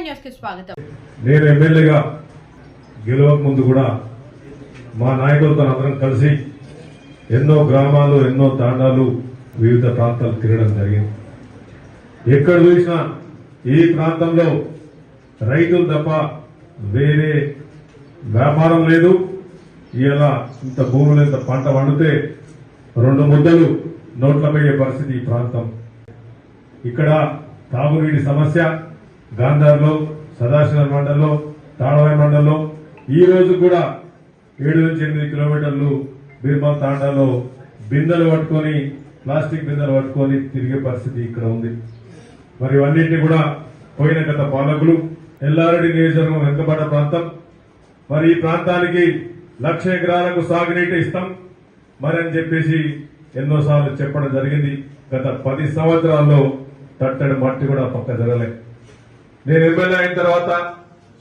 News కి స్వాగతం. నేను ఎమ్మెల్యేగా గెలవక ముందు కూడా మా నాయకులతో అందరం కలిసి ఎన్నో గ్రామాలు ఎన్నో తాండాలు వివిధ ప్రాంతాలు తిరగడం జరిగింది. ఎక్కడ చూసినా ఈ ప్రాంతంలో రైతులు తప్ప వేరే వ్యాపారం లేదు. ఇలా ఇంత భూములు ఇంత పంట వండితే 2 ముద్దలు నోట్ల పోయే పరిస్థితి ఈ ప్రాంతం. ఇక్కడ తాగునీటి సమస్య గాంధార్లో, సదాశివ మండలంలో, తాళవాయి మండలంలో ఈ రోజు కూడా 7 నుంచి 8 కిలోమీటర్లు బీర్మల్ తాండాలో బిందెలు పట్టుకొని ప్లాస్టిక్ బిందెలు పట్టుకొని తిరిగే పరిస్థితి ఇక్కడ ఉంది. మరి ఇవన్నింటినీ కూడా పోయిన గత పాలకులు ఎల్లారెడ్డి నియోజకవర్గం వెనుకబడ్డ ప్రాంతం. మరి ఈ ప్రాంతానికి 1,00,000 ఎకరాలకు సాగునీటి ఇస్తాం మరి అని చెప్పేసి ఎన్నోసార్లు చెప్పడం జరిగింది. గత 10 సంవత్సరాల్లో తట్టడి మట్టి కూడా పక్క జరగలే. నేను ఎమ్మెల్యే అయిన తర్వాత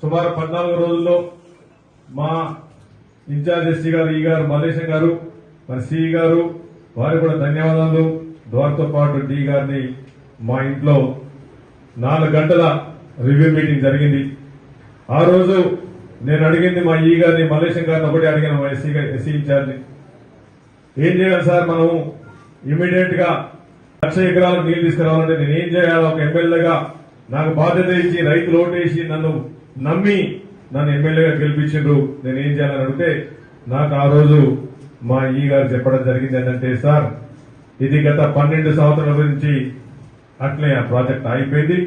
సుమారు 14 రోజుల్లో మా ఇన్ఛార్జ్ ఎస్సీ గారు, ఈ గారు, మల్లేశం గారు, మరి సిఈ గారు వారికి కూడా ధన్యవాదాలు. వారితో పాటు డి గారిని మా ఇంట్లో 4 గంటల రివ్యూ మీటింగ్ జరిగింది. ఆ రోజు నేను అడిగింది మా ఈ గారిని, మల్లేశం గారిని ఒకటి అడిగాను, మా ఎస్సీ ఇన్ఛార్జ్ ఏం చేయాలి సార్, మనం ఇమీడియట్ గా 1,00,000 ఎకరాలకు నీళ్లు తీసుకురావాలంటే నేను ఏం చేయాలి? ఒక ఎమ్మెల్యేగా నాకు బాధ్యత ఇచ్చి రైతులు ఓటేసి నన్ను నమ్మి నన్ను ఎమ్మెల్యేగా గెలిపించిండ్రు, నేను ఏం చేయాలని అడిగితే నాకు ఆ రోజు మా ఈ గారు చెప్పడం జరిగింది ఏంటంటే, సార్ ఇది గత 12 సంవత్సరాల నుంచి అట్లే ఆ ప్రాజెక్ట్ ఆగిపోయింది.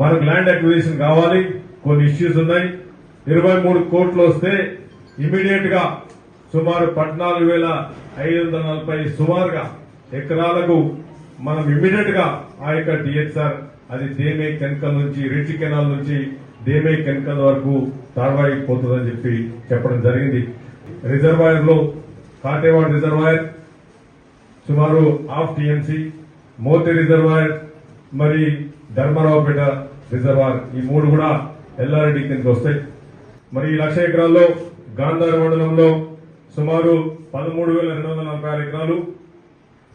మనకు ల్యాండ్ అక్విజిషన్ కావాలి, కొన్ని ఇష్యూస్ ఉన్నాయి. 23 కోట్లు వస్తే ఇమీడియట్ గా సుమారు 14,540 సుమారుగా ఎకరాలకు మనం ఇమీడియట్ గా ఆ యొక్క డిహెచ్ఆర్ అది దేమే కెన్కల్ నుంచి రిచ్ కెనాల్ నుంచి దేమే కెన్కల్ వరకు తాడవాయి పోతుందని చెప్పి చెప్పడం జరిగింది. రిజర్వాయర్ లో కాటేవాడ్ రిజర్వాయర్ సుమారు 1/2 టీఎంసీ, మోతి రిజర్వాయర్, మరి ధర్మరావుపేట రిజర్వాయర్ ఈ 3 కూడా ఎల్లారెడ్డి కిందకి వస్తాయి. మరి ఈ 1,00,000 ఎకరాల్లో గాంధార్ మండలంలో సుమారు 13,246 ఎకరాలు,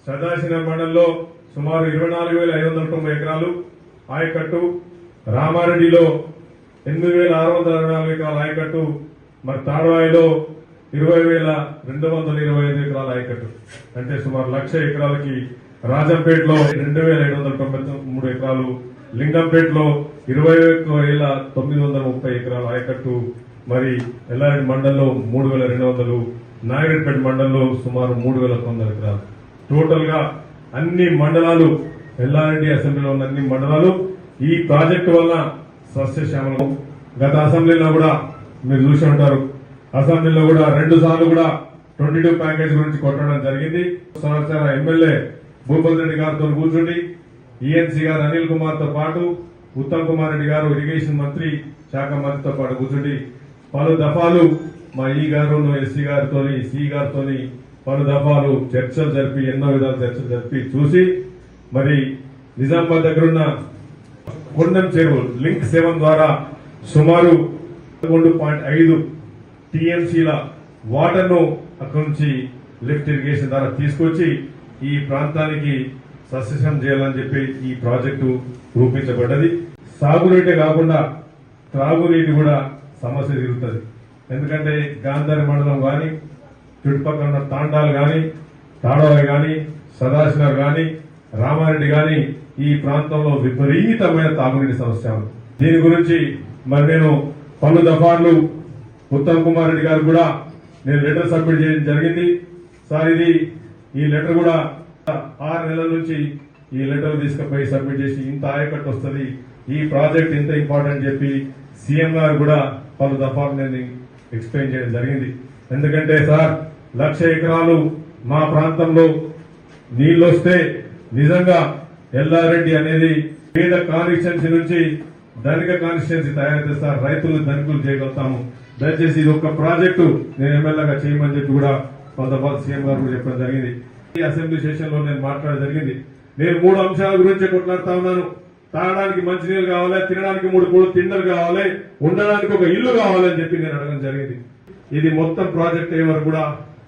సదాశివ మండలంలో సుమారు 24,590 ఎకరాలు ఆయకట్టు, రామారెడ్డిలో 8,664 ఎకరాల ఆయకట్టు, మరి తాడవాయిలో 20,225 ఎకరాల ఆయకట్టు. అంటే సుమారు 1,00,000 ఎకరాలకి. రాజంపేటలో 2,793 ఎకరాలు, లింగంపేటలో 21,930 ఎకరాల ఆయకట్టు, మరి ఎల్లారెడ్డి మండలంలో 3,200, నాయుడుపేట మండలంలో సుమారు 3,100 ఎకరాలు. టోటల్ గా అన్ని మండలాలు, ఎల్లారెడ్డి అసెంబ్లీలో ఉన్న అన్ని మండలాలు ఈ ప్రాజెక్టు వల్ల సస్యశ్యామలం. గత అసెంబ్లీలో కూడా మీరు చూసి ఉంటారు, అసెంబ్లీలో కూడా 2 సార్లు కూడా 22 ప్యాకేజ్ గురించి కొట్టడం జరిగింది. సంవత్సర ఎమ్మెల్యే భూపతి రెడ్డి గారితో కూర్చుండి, ఈఎన్సీ గారు అనిల్ కుమార్ తో పాటు ఉత్తమ్ కుమార్ రెడ్డి గారు ఇరిగేషన్ మంత్రి శాఖ మంత్రితో పాటు కూర్చుండి పలు దఫాలు మా ఈ గారు ఎస్సీ గారితో సి గారితో పలు దఫాలు చర్చలు జరిపి ఎన్నో విధాలు చర్చలు జరిపి చూసి మరి నిజామాబాద్ దగ్గరున్న కొండం చెరువు లింక్ 7 ద్వారా సుమారు 11.5 టీఎంసీల వాటర్ ను అక్కడి నుంచి లిఫ్ట్ ఇరిగేషన్ ద్వారా తీసుకొచ్చి ఈ ప్రాంతానికి సస్యశ్యామం చేయాలని చెప్పి ఈ ప్రాజెక్టు రూపించబడ్డది. సాగునీటే కాకుండా త్రాగునీటి కూడా సమస్య తిరుగుతుంది. ఎందుకంటే గాంధారి మండలం గాని, చుట్టుపక్కల ఉన్న తాండాలు గాని, తాడవాయి గాని, సదాశివనగర్ గాని, రామారెడ్డి గాని ఈ ప్రాంతంలో విపరీతమైన తాగునీటి సమస్య. దీని గురించి మరి నేను పలు దఫార్లు ఉత్తమ్ కుమార్ రెడ్డి గారు కూడా నేను లెటర్ సబ్మిట్ చేయడం జరిగింది. సార్ ఇది ఈ లెటర్ కూడా 6 నెలల నుంచి ఈ లెటర్ తీసుకుపోయి సబ్మిట్ చేసి ఇంత ఆయకట్టు వస్తుంది, ఈ ప్రాజెక్ట్ ఇంత ఇంపార్టెంట్ చెప్పి సీఎం గారు కూడా పలు దఫాలు నేను ఎక్స్ప్లెయిన్ చేయడం జరిగింది. ఎందుకంటే సార్ 1,00,000 ఎకరాలు మా ప్రాంతంలో నీళ్లు వస్తే నిజంగా ఎల్లారెడ్డి అనేది పేద కాన్స్టిట్యున్సీ నుంచి ధనిక కాన్స్టిట్యున్సీ తయారైతే సార్ రైతులు ధనికులు చేయగలుగుతాము. దయచేసి ఇది ఒక ప్రాజెక్టు నేను ఎమ్మెల్యేగా చేయమని చెప్పి కూడా కొంతమంది సీఎం గారు కూడా చెప్పడం జరిగింది. ఈ అసెంబ్లీ సెషన్ లో నేను మాట్లాడడం జరిగింది. నేను 3 అంశాల గురించి కొట్లాడుతా ఉన్నాను. తాగడానికి మంచినీళ్ళు కావాలి, తినడానికి 3 పూటలు తిండలు కావాలి, ఉండడానికి ఒక ఇల్లు కావాలని చెప్పి నేను అడగడం జరిగింది. ఇది మొత్తం ప్రాజెక్ట్ అయ్యే వరకు కూడా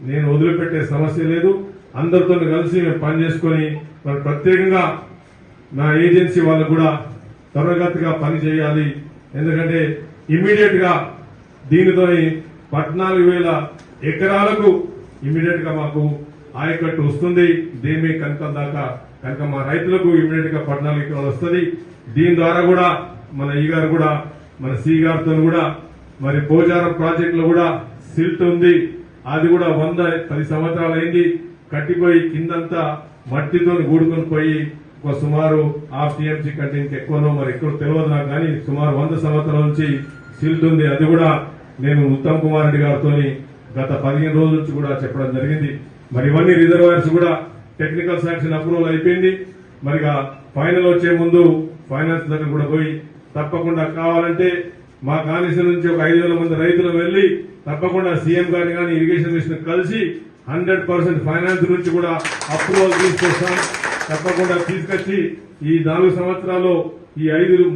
నేను వదిలిపెట్టే సమస్య లేదు. అందరితో కలిసి మేము పనిచేసుకుని మరి ప్రత్యేకంగా నా ఏజెన్సీ వాళ్ళు కూడా త్వరగతిగా పని చేయాలి. ఎందుకంటే ఇమ్మీడియట్ గా దీనితోని 14,000 ఎకరాలకు ఇమ్మీడియట్ గా మాకు ఆయకట్టు వస్తుంది. దేమి కనుక దాకా కనుక మా రైతులకు ఇమ్మీడియట్ గా 14 ఎకరాలు వస్తుంది. దీని ద్వారా కూడా మన ఈ గారు కూడా మన సి గారితో కూడా మరి పోచారం ప్రాజెక్ట్ లో కూడా సిల్ట్ ఉంది. అది కూడా 110 సంవత్సరాలు అయింది. కట్టిపోయి కిందంతా మట్టితో కూడుకొని పోయి ఒక సుమారు హాఫ్ టీఎంసీ కంటే ఇంకెక్కువనో మరి ఎక్కువ తెలియదు నాకు, కానీ సుమారు 100 సంవత్సరాల నుంచి సిల్ట్ ఉంది. అది కూడా నేను ఉత్తమ్ కుమార్ రెడ్డి గారితో గత 15 రోజుల నుంచి కూడా చెప్పడం జరిగింది. మరి ఇవన్నీ రిజర్వాయర్స్ కూడా టెక్నికల్ శాంక్షన్ అప్రూవల్ అయిపోయింది. మరిగా ఫైనల్ వచ్చే ముందు ఫైనాన్స్ దగ్గర కూడా పోయి తప్పకుండా కావాలంటే మా కాన్స్టిట్యూషన్ నుంచి ఒక 5,000 మంది రైతులు వెళ్లి తప్పకుండా సీఎం గారిని కానీ ఇరిగేషన్ మినిస్టర్ కలిసి 100% ఫైనాన్స్ నుంచి కూడా అప్రూవల్ తీసుకొస్తాం. తప్పకుండా తీసుకొచ్చి ఈ 4 సంవత్సరాల్లో ఈ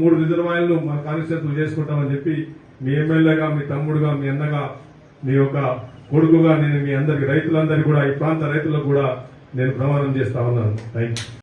3 రిజర్వాయర్లు మా కాన్స్టిట్యూషన్ చేసుకుంటామని చెప్పి మీ ఎమ్మెల్యేగా, మీ తమ్ముడుగా, మీ అన్నగా, మీ యొక్క కొడుకుగా నేను మీ అందరికి రైతులందరికీ కూడా ఈ ప్రాంత రైతులకు కూడా నేను ప్రమాణం చేస్తా ఉన్నాను. Thank you.